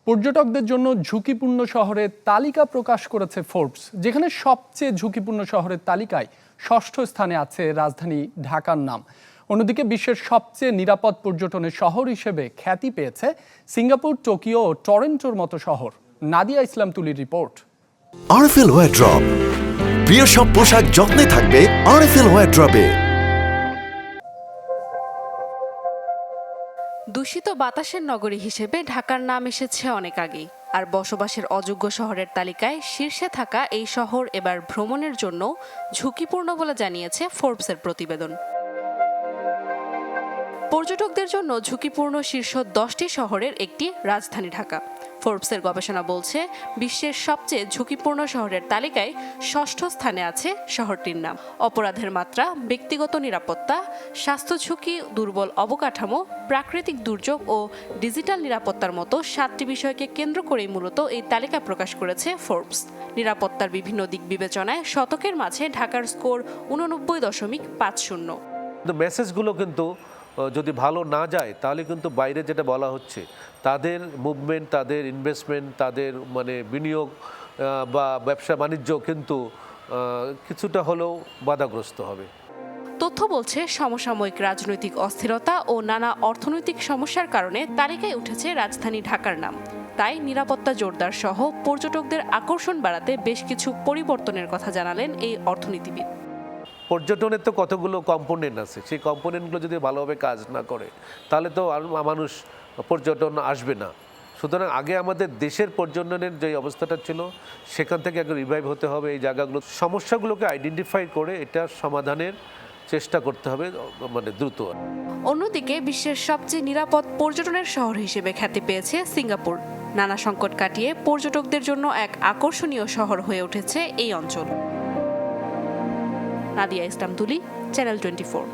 পর্যটকদের জন্য ঝুঁকিপূর্ণ শহরের তালিকা প্রকাশ করেছে ফোর্বস, যেখানে সবচেয়ে ঝুঁকিপূর্ণ শহরের তালিকায় ষষ্ঠ স্থানে আছে রাজধানী ঢাকার নাম। অন্যদিকে বিশ্বের সবচেয়ে নিরাপদ পর্যটনের শহর হিসেবে খ্যাতি পেয়েছে সিঙ্গাপুর, টোকিও ও টরন্টোর মতো শহর। নাদিয়া ইসলাম তুলির রিপোর্ট। আরএফএল ওয়ারড্রপ, প্রিয় সব পোশাক যত্নে থাকবে আরএফএল ওয়ারড্রপে। দূষিত বাতাসের নগরী হিসেবে ঢাকার নাম এসেছে অনেক আগেই, আর বসবাসের অযোগ্য শহরের তালিকায় শীর্ষে থাকা এই শহর এবার ভ্রমণের জন্য ঝুঁকিপূর্ণ বলে জানিয়েছে ফোর্বসের প্রতিবেদন। পর্যটকদের জন্য ঝুঁকিপূর্ণ শীর্ষ 10টি শহরের একটি রাজধানী ঢাকা। ফোর্বসের গবেষণা বলছে, বিশ্বের সবচেয়ে ঝুঁকিপূর্ণ শহরের তালিকায় ষষ্ঠ স্থানে আছে শহরটির নাম। অপরাধের মাত্রা, ব্যক্তিগত নিরাপত্তা, স্বাস্থ্য ঝুঁকি, দুর্বল অবকাঠামো, প্রাকৃতিক দুর্যোগ ও ডিজিটাল নিরাপত্তার মতো 7টি বিষয়কে কেন্দ্র করেই মূলত এই তালিকা প্রকাশ করেছে ফোর্বস। নিরাপত্তার বিভিন্ন দিক বিবেচনায় শতকের মাঝে ঢাকার স্কোর 89.50। মেসেজগুলো কিন্তু যদি ভালো না যায় তাহলে কিন্তু বাইরে যেটা বলা হচ্ছে তাদের মুভমেন্ট, তাদের ইনভেস্টমেন্ট, তাদের বিনিয়োগ বা ব্যবসা বাণিজ্য কিন্তু কিছুটা হলেও বাধাগ্রস্ত হবে। তথ্য বলছে, সমসাময়িক রাজনৈতিক অস্থিরতা ও নানা অর্থনৈতিক সমস্যার কারণে তালিকায় উঠেছে রাজধানী ঢাকার নাম। তাই নিরাপত্তা জোরদার সহ পর্যটকদের আকর্ষণ বাড়াতে বেশ কিছু পরিবর্তনের কথা জানালেন এই অর্থনীতিবিদ। পর্যটনের তো কতগুলো কম্পোনেন্ট আছে, সেই কম্পোনেন্টগুলো যদি ভালোভাবে কাজ না করে তাহলে তো আর মানুষ পর্যটন আসবে না। সুতরাং আগে আমাদের দেশের পর্যটনের যে অবস্থাটা ছিল সেখান থেকে আগে রিভাইভ হতে হবে। এই জায়গাগুলো সমস্যাগুলোকে আইডেন্টিফাই করে এটা সমাধানের চেষ্টা করতে হবে দ্রুত। অন্যদিকে বিশ্বের সবচেয়ে নিরাপদ পর্যটনের শহর হিসেবে খ্যাতি পেয়েছে সিঙ্গাপুর। নানা সংকট কাটিয়ে পর্যটকদের জন্য এক আকর্ষণীয় শহর হয়ে উঠেছে এই অঞ্চল। নাদিয়া ইসলাম তুলি, চ্যানেল 24।